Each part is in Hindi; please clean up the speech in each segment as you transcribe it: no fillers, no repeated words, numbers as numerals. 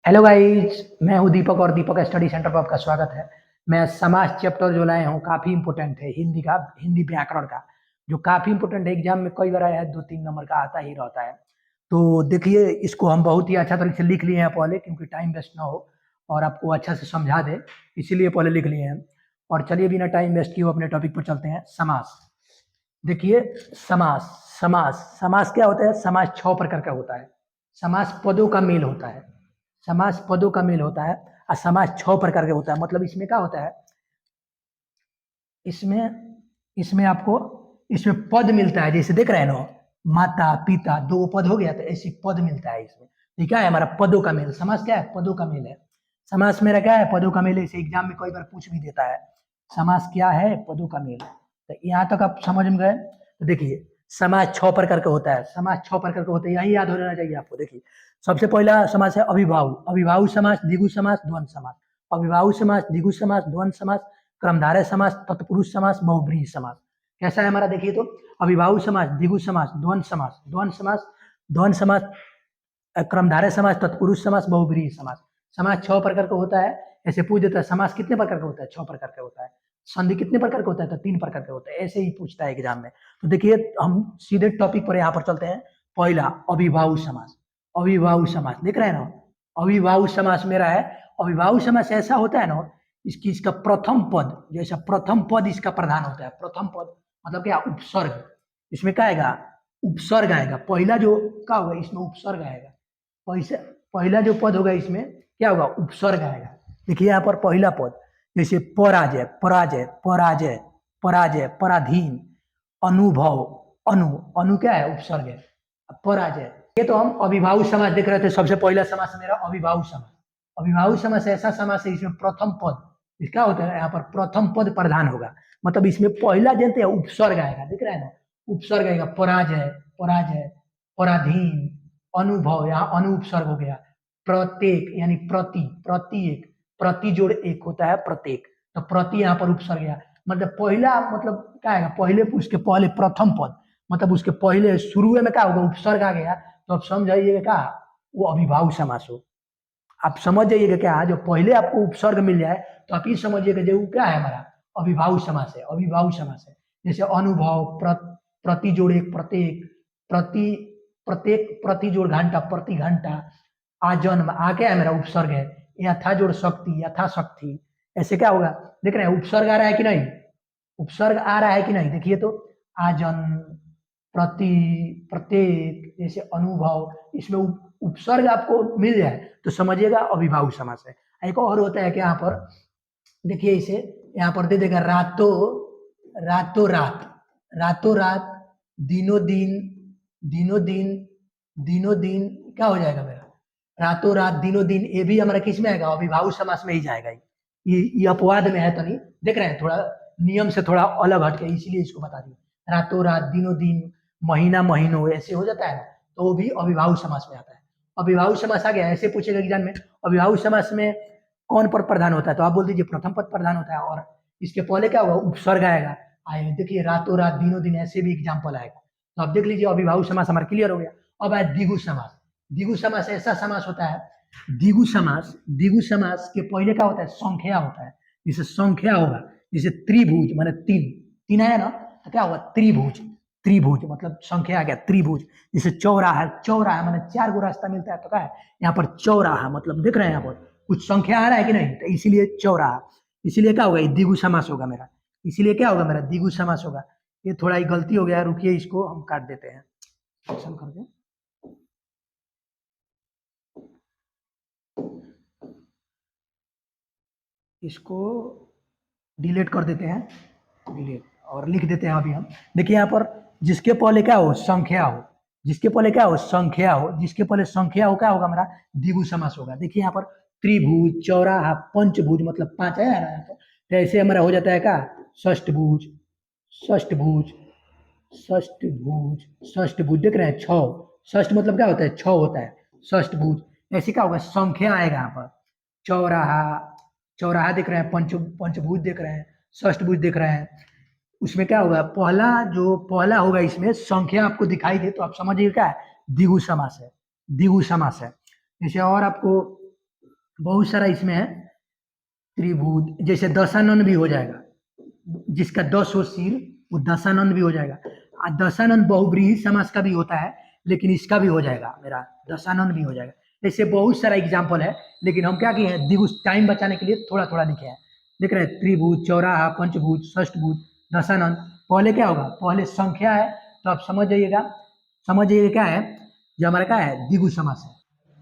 हेलो गाइस, मैं हूँ दीपक और दीपक स्टडी सेंटर पर आपका स्वागत है। मैं समाज चैप्टर जो लाए हूँ काफी इंपोर्टेंट है, हिंदी व्याकरण का, जो काफी इंपोर्टेंट है। एग्जाम में कई बार आया है, 2-3 नंबर का आता ही रहता है। तो देखिए, इसको हम बहुत ही अच्छा तरीके से लिख लिए हैं पहले, क्योंकि टाइम वेस्ट ना हो और आपको अच्छा से समझा दे, इसीलिए पहले लिख लिए हैं। और चलिए, बिना टाइम वेस्ट किए अपने टॉपिक पर चलते हैं। समास। देखिए, समास समास समास क्या होता है? समास 6 प्रकार का होता है। समास पदों का मेल होता है। समास पदों का मेल होता है और समास 6 प्रकार का होता है। मतलब इसमें क्या होता है? इसमें इसमें आपको इसमें पद मिलता है। जैसे देख रहे हैं ना, माता पिता, दो पद हो गया, तो ऐसे पद मिलता है इसमें। ये क्या है? हमारा पदों का मेल। समास क्या है? पदों का मेल है। समास मेरा क्या है? पदों का मेल है। इसे एग्जाम में कई बार पूछ भी देता है, समास क्या है? पदों का मेल। तो यहाँ तक आप समझ में गए। तो देखिए, समास 6 प्रकार का होता है। समास 6 प्रकार का होता है, यही याद हो जाना चाहिए आपको। देखिए, सबसे पहला समास है अविभाव। अविभाव समास, द्विगु समास, द्वंद्व समास। अविभाव समास, द्विगु समास, द्वंद्व समास, कर्मधारय समास, तत्पुरुष समास, बहुब्रीहि समास। कैसा है हमारा? देखिए तो, अविभाव समास, द्विगु समास, द्वंद्व समास, द्वंद्व समास, क्रमधारय समास, तत्पुरुष समास, बहुब्रीहि समास। समास 6 प्रकार का होता है। ऐसे पूछ देता है, समास कितने प्रकार का होता है? 6 प्रकार का होता है। संधि कितने प्रकार का होता है? तो 3 प्रकार का होता है। ऐसे ही पूछता है एग्जाम में। तो देखिए, हम सीधे टॉपिक पर यहाँ पर चलते हैं। पहला, अविभाव समास। अविभाव समास देख रहे हैं ना? अविभाव समास मेरा है। अविभाव समास ऐसा होता है ना, इसका प्रथम पद, जैसा प्रथम पद इसका प्रधान होता है। प्रथम पद मतलब क्या? उपसर्ग। इसमें क्या आएगा? उपसर्ग आएगा। पहला जो क्या होगा, इसमें उपसर्ग आएगा। पैसा पहला जो पद होगा इसमें क्या होगा? उपसर्ग आएगा। देखिए यहाँ पर पहला पद, जैसे पराजय, पराजय, पराजय, पराजय, पराधीन, अनुभव। अनु अनु क्या है? उपसर्ग है। पराजय। ये तो हम अविभाव समास देख रहे थे। सबसे पहला समास मेरा अविभाव समास। अविभाव समास ऐसा समास है, इसमें प्रथम पद क्या होता है? यहाँ पर प्रथम पद प्रधान होगा। मतलब इसमें पहला जानते हैं, उपसर्ग आएगा। देख रहे हैं ना? उपसर्ग आएगा। पराजय, पराजय, पराधीन, अनुभव, यहाँ अनुपसर्ग हो गया। प्रत्येक यानी प्रति, प्रति एक, प्रति जोड़ एक होता है प्रत्येक, तो प्रति यहाँ पर उपसर्ग गया। मतलब पहला, मतलब क्या आएगा? पहले उसके पहले प्रथम पद, मतलब उसके पहले शुरू में क्या होगा? उपसर्ग आ गया। तो आप समझ जाइएगा क्या? वो अविभाव समास हो। आप समझ जाइएगा क्या? जो पहले आपको उपसर्ग मिल जाए, तो आप ये समझिएगा जो वो क्या है? हमारा अविभाव समास है। अविभाव समास है। जैसे अनुभव, प्रति जोड़ एक, प्रत्येक, प्रति, प्रत्येक, प्रति जोड़ घंटा, प्रति घंटा, आजन्म, आ क्या है? मेरा उपसर्ग है। यथा जोड़ शक्ति, यथा शक्ति। ऐसे क्या होगा? देख रहे हैं उपसर्ग आ रहा है कि नहीं? उपसर्ग आ रहा है कि नहीं? देखिए तो, आजन्म, प्रति, प्रत्येक, जैसे अनुभव, इसमें उपसर्ग आपको मिल जाए तो समझिएगा अविभाव समास है। एक और होता है कि यहाँ पर देखिए, इसे यहाँ पर दे देगा रातों, रातों रात, रातों रात, दिनों दिन, दिनों दिन, दिनों दिन, क्या हो जाएगा मेरा? रातों रात, दिनों दिन। ये भी हमारा किस में आएगा? अविभाव समास में ही जाएगा। ये अपवाद में है तो नहीं, देख रहे हैं? थोड़ा नियम से थोड़ा अलग हट के, इसीलिए इसको बता दिया। रातों रात, दिनों दिन, महीना महीनों, ऐसे हो जाता है ना, तो वो भी अविभाव समास में आता है। अविभाव समास आ गया। ऐसे पूछेगा एग्जाम में, अविभाव समास में कौन पद प्रधान होता है? तो आप बोल दीजिए प्रथम पद प्रधान होता है। और इसके पहले क्या होगा? उपसर्ग आएगा। आएगा, देखिए रातों रात, दिनों दिन, ऐसे भी एग्जाम्पल आएगा। तो आप देख लीजिए, अविभाव समास हमारा क्लियर हो गया। अब आए द्विगु समास। द्विगु समास ऐसा समास होता है, द्विगु समास, द्विगु समास के पहले क्या होता है? संख्या होता है। जैसे संख्या होगा, जैसे त्रिभुज माने तीन, तीन आया ना, तो क्या होगा? त्रिभुज। त्रिभुज मतलब संख्या आ गया, त्रिभुज। जैसे चौराहा, चौराहा माने 4 गो रास्ता मिलता है, तो क्या है? यहाँ पर चौराहा, मतलब देख रहे हैं यहाँ पर कुछ संख्या आ रहा है कि नहीं? तो इसीलिए चौराहा। इसीलिए क्या होगा? ये द्विगु समास होगा मेरा। इसीलिए क्या होगा मेरा? द्विगु समास होगा। ये थोड़ा ही गलती हो गया, रुकिए, इसको हम काट देते हैं सेक्शन करके। इसको डिलीट कर देते हैं, डिलीट, और लिख देते हैं अभी हम। देखिए यहाँ पर, जिसके पहले क्या हो? संख्या हो, जिसके पहले क्या हो? संख्या हो, जिसके पहले संख्या हो, क्या होगा मेरा? द्विगु समास होगा। देखिए यहाँ पर, त्रिभुज, चौराहा, पंचभुज, मतलब 5 आया ना यहाँ पर, तो ऐसे हमारा हो जाता है क्या? षष्ठभुज, षष्ठभुज, षष्ठभुज, षष्ठभुज, देख रहे हैं? 6, षष्ठ मतलब क्या होता है? 6 होता है, षष्ठभुज। ऐसे क्या होगा? संख्या आएगा यहाँ पर। चौराहा, चौराहा देख रहे हैं, पंचभुज देख रहे हैं, षष्ठभुज देख रहे हैं। उसमें क्या होगा? पहला जो पहला होगा, इसमें संख्या आपको दिखाई दे तो आप समझिए क्या है? द्विगु समास है, द्विगु समास है। जैसे और आपको बहुत सारा इसमें है त्रिभुज, जैसे दशानन भी हो जाएगा, जिसका 10 हो सिर वो दशानन भी हो जाएगा। दशानन बहुब्रीहि समास का भी होता है, लेकिन इसका भी हो जाएगा मेरा दशानन भी हो जाएगा। ऐसे बहुत सारा एग्जाम्पल है, लेकिन हम क्या किए हैं द्विगु टाइम बचाने के लिए थोड़ा थोड़ा लिखे हैं। देख रहे हैं त्रिभुज, चौराहा, पंचभुज, षष्ठभुज, दशानन। पहले क्या होगा, पहले संख्या है तो आप समझ जाइएगा, समझ जाइए क्या है, जो हमारा क्या है द्विगु समास है।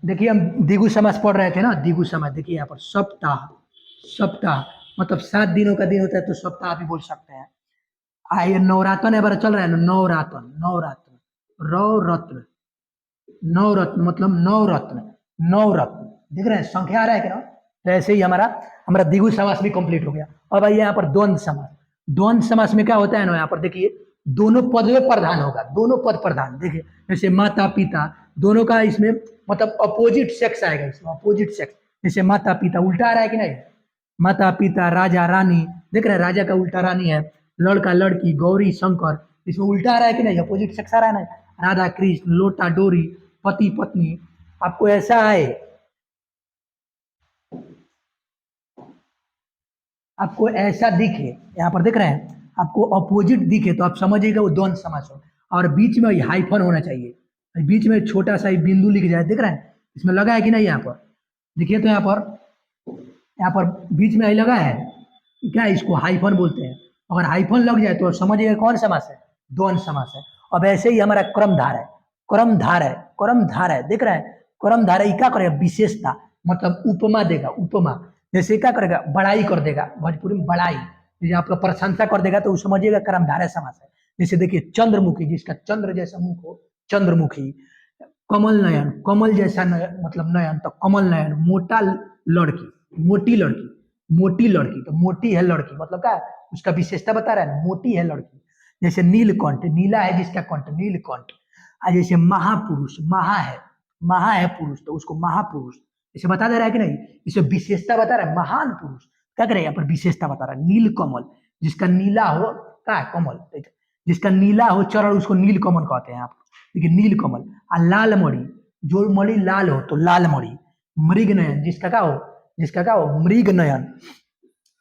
देखिए हम द्विगु समास पढ़ रहे थे ना, द्विगु समास देखिए यहाँ पर सप्ताह, सप्ताह मतलब 7 दिनों का दिन होता है तो सप्ताह भी बोल सकते हैं। ये नवरातन है बार चल रहा है ना, नवरातन, नवरात्र, रत्न, नवरत्न मतलब नवरत्न, नवरत्न। देख रहे हैं संख्या आ रहा है क्या, तो ऐसे ही हमारा हमारा द्विगु समास भी कंप्लीट हो गया। अब आइए यहाँ पर द्वंद्व समास। द्वंद्व समास में क्या होता है ना, यहाँ पर देखिए दोनों पद में प्रधान होगा, दोनों पद प्रधान। देखिए जैसे माता पिता, दोनों का इसमें मतलब अपोजिट सेक्स आएगा, इसमें अपोजिट सेक्स। जैसे माता पिता उल्टा आ रहा है कि नहीं, माता पिता, राजा रानी, देख रहे हैं राजा का उल्टा रानी है, लड़का लड़की, गौरी शंकर, इसमें उल्टा आ रहा है कि नहीं, अपोजिट सेक्स आ रहा है ना। राधा कृष्ण, लोटा डोरी, पति पत्नी। आपको ऐसा है, आपको ऐसा दिखे, यहाँ पर देख रहे हैं आपको अपोजिट दिखे तो आप समझिएगा वो द्वंद्व समास हो। और बीच में हाइफन होना चाहिए, बीच में छोटा सा बिंदु लिख जाए, देख रहे हैं इसमें लगा है कि नहीं, यहाँ पर देखिए तो यहाँ पर बीच में लगा है क्या, इसको हाइफन बोलते हैं। अगर हाइफन लग जाए तो समझिएगा कौन समास है, द्वंद्व समास है। अब ऐसे ही हमारा क्रमधार है, क्रमधार है, क्रमधार है, देख रहे हैं क्रमधार है, क्या करेगा विशेषता मतलब उपमा देगा, उपमा। जैसे क्या करेगा बड़ाई कर देगा, भोजपुरी में बड़ाई, जैसे आपका प्रशंसा कर देगा तो समझिएगा क्रमधारय समास है। जैसे देखिए चंद्रमुखी, जिसका चंद्र जैसा मुख हो, चंद्रमुखी। कमल नयन, कमल जैसा नयन मतलब नयन, तो कमल नयन। मोटा लड़की, मोटी लड़की, मोटी लड़की, तो मोटी है लड़की मतलब क्या है? उसका विशेषता बता रहा है ना, मोटी है लड़की। जैसे नीलकंठ, नीला है जिसका कंठ, नीलकंठ। जैसे महापुरुष, महा है पुरुष तो उसको महापुरुष, इसे बता दे रहा है कि नहीं, इसे विशेषता बता रहा है, महान पुरुष। क्या करे यहाँ पर विशेषता बता रहा है, नील कमल, जिसका नीला हो क्या है कमल, जिसका नीला हो चरण उसको नील कमल कहते हैं यहाँ पर। देखिए नील कमल। लाल मणि, जो मणि लाल हो तो लाल मणि। मृग नयन, जिसका क्या हो, जिसका क्या हो मृग नयन,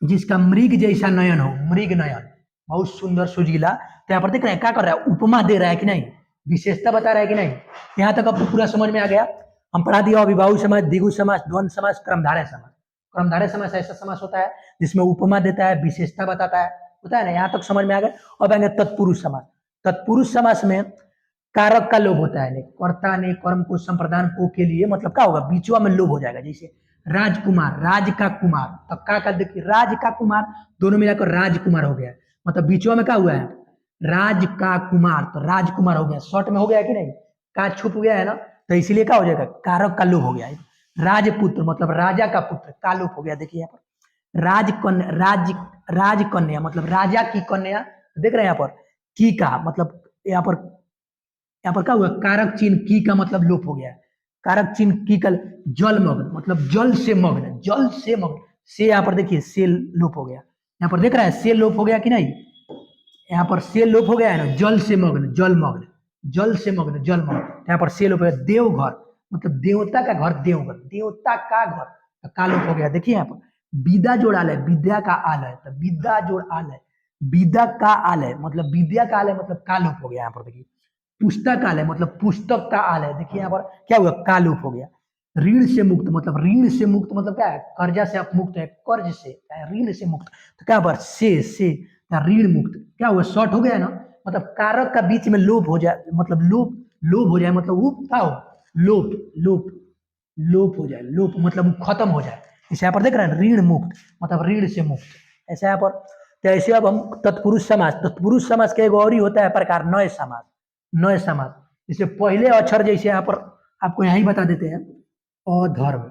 जिसका मृग जैसा नयन हो, मृग नयन, बहुत सुंदर सुजीला। तो यहाँ पर देख रहे हैं क्या कर रहा है, उपमा दे रहा है कि नहीं, विशेषता बता रहा है कि नहीं। यहाँ तक आपको पूरा समझ में आ गया। हम पढ़ा दिया अभिभावु समास, द्विगु समास, द्वंद्व समास, क्रमधारय समास। क्रमधारय समास ऐसा समास होता है जिसमें उपमा देता है, विशेषता बताता है, होता है ना। यहाँ तक समझ में आ गया। अब आएंगे तत्पुरुष समास। तत्पुरुष समास में कारक का लोभ होता है, कर्ता ने कर्म को संप्रदान को के लिए, मतलब क्या होगा बीचवा में लोभ हो जाएगा। जैसे राजकुमार, राज का कुमार, तो का देखिए राज का कुमार, दोनों मिलाकर राजकुमार हो गया, मतलब बीचवा में क्या हुआ है राज का कुमार, तो राजकुमार हो गया, शॉर्ट में हो गया कि नहीं, का छुप गया है ना, तो इसीलिए क्या हो जाएगा कारक का लोभ हो गया। राजपुत्र मतलब राजा का पुत्र, का लोभ हो गया। देखिए यहाँ पर राजकन्या, राजकन्या मतलब राजा की कन्या, देख रहे हैं यहाँ पर की का मतलब यहाँ पर क्या हुआ कारक चिन्ह की का मतलब लोप हो गया। कारक चिन्ह की का जलमग्न मतलब जल से मग्न, जल से मग्न, से यहाँ पर देखिए से लोप हो गया। यहाँ पर देख रहा है से लोप हो गया कि नहीं, यहाँ पर से लोप हो गया है ना, जल से मग्न, जल मग्न, जल से मग्न, जल मग्न। यहाँ पर से लोप हो गया। देवघर मतलब देवता का घर, देवघर, देवता का घर, तो का लोप हो गया। देखिए यहाँ पर विद्या जोड़ आलय, विद्या का आलय, तो विद्या जोड़ आलय, विद्या का आलय मतलब विद्या का आलय मतलब का लोप हो गया। यहाँ पर देखिए पुस्तकालय मतलब पुस्तक का आलय, देखिए यहाँ पर क्या हुआ का लोप हो गया। ऋण से मुक्त मतलब ऋण से मुक्त मतलब क्या है कर्जा से आप मुक्त है, कर्ज से, ऋण से मुक्त, तो क्या हुआ से ऋण मुक्त, क्या हुआ शॉर्ट हो गया है ना, मतलब कारक का बीच में लोप हो जाए, मतलब लोप, लोप हो जाए मतलब वो क्या हो लोप, लोप, लोप हो जाए, लोप मतलब वो खत्म हो जाए। इसे यहाँ पर देख रहे हैं ऋण मुक्त मतलब ऋण से मुक्त, ऐसे यहाँ पर। तो ऐसे अब हम तत्पुरुष समास, तत्पुरुष समास का एक और ही होता है प्रकार नय समास, नय समास। इससे पहले अक्षर जैसे यहाँ पर आपको यही बता देते हैं, अधर्म,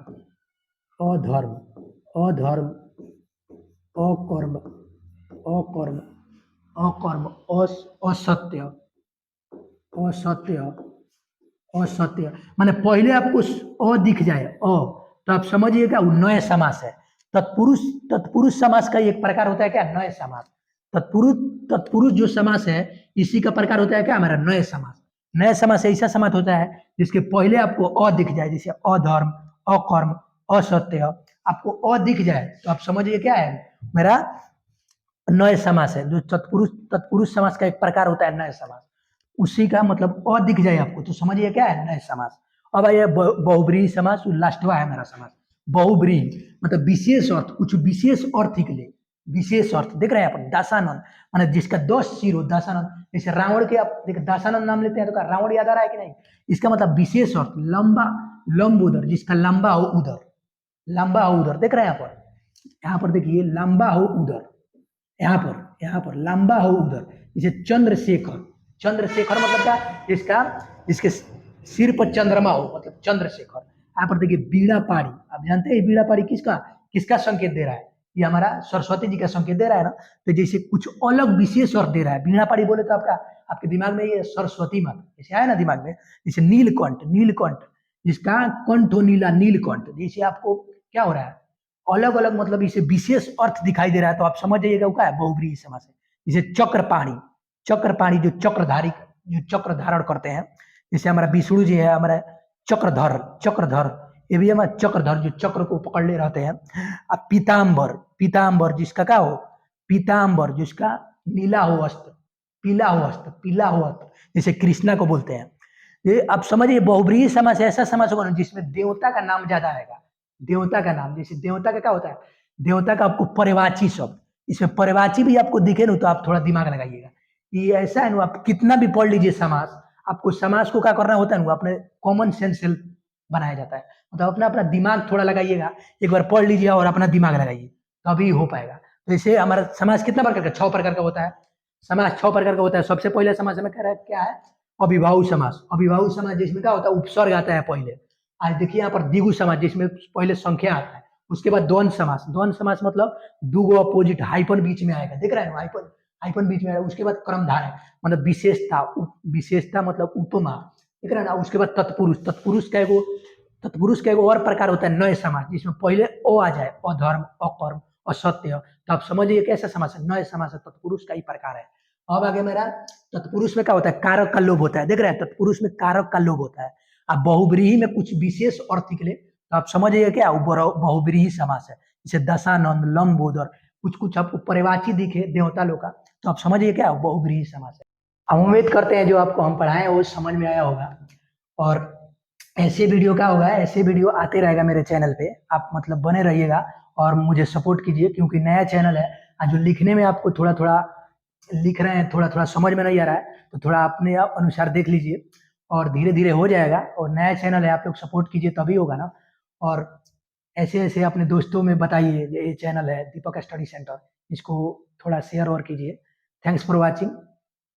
अधर्म, अधर्म, अकर्म, अकर्म, अकर्म, असत्य, असत्य, असत्य, माने पहले आपको अ दिख जाए अ, तो आप समझिएगा वो नय समास है। तत्पुरुष, तत्पुरुष समास का एक प्रकार होता है क्या नय समास। तत्पुरुष, तत्पुरुष जो समास है इसी का प्रकार होता है क्या हमारा नय समास। नय समास ऐसा समास होता है जिसके पहले आपको अ दिख जाए, जैसे अधर्म, अकर्म, असत्य, आपको अ दिख जाए तो आप समझिए क्या है मेरा नए समास है। जो तत्पुरुष समास का एक प्रकार होता है नए समास, उसी का मतलब अ दिख जाए आपको तो समझिए क्या है नए समास। अब आइए बहुब्रीहि समास, लास्टवा है मेरा समास। बहुब्रीहि मतलब विशेष अर्थ, कुछ विशेष अर्थ के लिए विशेष अर्थ देख रहे हैं आप। दासानन माने जिसका 10 सिर हो, दासानन। जैसे रावण के आप देखिए दासानन नाम लेते हैं तो क्या रावण याद आ रहा है कि नहीं? इसका मतलब विशेष अर्थ लंबा, लंब उदर, जिसका लंबा हो उदर, लंबा हो उदर देख रहे हैं यहाँ पर देखिए लंबा हो उदर, यहाँ पर लंबा हो उधर। जैसे चंद्रशेखर, चंद्रशेखर मतलब क्या? जिसका जिसके सिर पर चंद्रमा हो मतलब चंद्रशेखर। यहाँ पर देखिए बीड़ा पाड़ी, आप जानते हैं बीड़ा पाड़ी किसका किसका संकेत दे रहा है? ये हमारा सरस्वती जी का संकेत दे रहा है ना। तो जैसे कुछ अलग विशेष अर्थ दे रहा है। बीड़ा पाड़ी बोले तो आपका आपके दिमाग में ये सरस्वती माता जैसे आया ना दिमाग में। जैसे नीलकंठ, नीलकंठ जिसका कंठ हो नीला, नीलकंठ। जैसे आपको क्या हो रहा है अलग अलग मतलब इसे विशेष अर्थ दिखाई दे रहा है तो आप समझ जाइएगा वो क्या है बहुब्रीहि समास है। जैसे चक्रपाणी, चक्रपाणी जो चक्रधारी, जो चक्र धारण करते हैं। जैसे हमारा विष्णु जी है हमारा चक्रधर, चक्रधर ये भी हमारा चक्रधर जो चक्र को पकड़े रहते हैं। अब पीताम्बर, पीताम्बर जिसका क्या हो पीताम्बर जिसका नीला हो वस्त्र, पीला हो वस्त्र, पीला हो वस्त्र, जैसे कृष्णा को बोलते हैं। ये आप समझिए बहुब्रीहि समास ऐसा समास होगा जिसमें देवता का नाम ज्यादा आएगा। देवता का नाम, जैसे देवता का क्या होता है? देवता का आपको पर्यवाची शब्द, इसमें पर्यवाची भी आपको दिखे ना तो आप थोड़ा दिमाग लगाइएगा। ये ऐसा है ना, आप कितना भी पढ़ लीजिए समास, आपको समास को क्या करना होता है ना अपने कॉमन सेंस से बनाया जाता है। मतलब अपना अपना दिमाग थोड़ा लगाइएगा, एक बार पढ़ लीजिए और अपना दिमाग लगाइए तभी हो पाएगा। तो जैसे हमारा समास कितना प्रकार का? 6 प्रकार का होता है। समास 6 प्रकार का होता है। सबसे पहले समास हमें कह रहा है क्या है? अभिभाव समास। अभिभाव समास जिसमें क्या होता है उपसर्ग आता है पहले। आज देखिए यहाँ पर द्विगु समास जिसमें पहले संख्या आता है। उसके बाद द्वंद्व समास, द्वंद्व समास मतलब दुगो अपोजिट हाइपन बीच में आएगा, देख रहे हैं हाइपन, हाइपन बीच में आएगा। उसके बाद क्रमधारय मतलब विशेषता, विशेषता मतलब उपमा, देख रहे हैं ना। उसके बाद तत्पुरुष, तत्पुरुष का एगो और प्रकार होता है नए समास जिसमें पहले ओ आ जाए, अधर्म, अकर्म, असत्य। तो आप समझिए कैसा समास है नए समास है, तत्पुरुष का ही प्रकार है। अब आगे मेरा तत्पुरुष में क्या होता है? कारक का लोभ होता है, देख रहे हैं तत्पुरुष में कारक का लोभ होता है। अब बहुब्रीहि में कुछ विशेष अर्थ निकले तो आप समझिए क्या बहुब्रीहि समास है। जैसे दशानंद, लंबोदर, कुछ कुछ आपको पर्यवाची दिखे देवता लोग का तो आप समझिए क्या बहुब्रीहि समास है। हम उम्मीद करते हैं जो आपको हम पढ़ाए वो समझ में आया होगा। और ऐसे वीडियो क्या होगा, ऐसे वीडियो आते रहेगा मेरे चैनल पे, आप मतलब बने रहिएगा और मुझे सपोर्ट कीजिए क्योंकि नया चैनल है। जो लिखने में आपको थोड़ा थोड़ा लिख रहे हैं, थोड़ा थोड़ा समझ में नहीं आ रहा है तो थोड़ा अपने आप अनुसार देख लीजिए और धीरे धीरे हो जाएगा। और नया चैनल है, आप लोग सपोर्ट कीजिए तभी होगा ना। और ऐसे ऐसे अपने दोस्तों में बताइए ये चैनल है दीपक स्टडी सेंटर, इसको थोड़ा शेयर और कीजिए। Thanks for watching.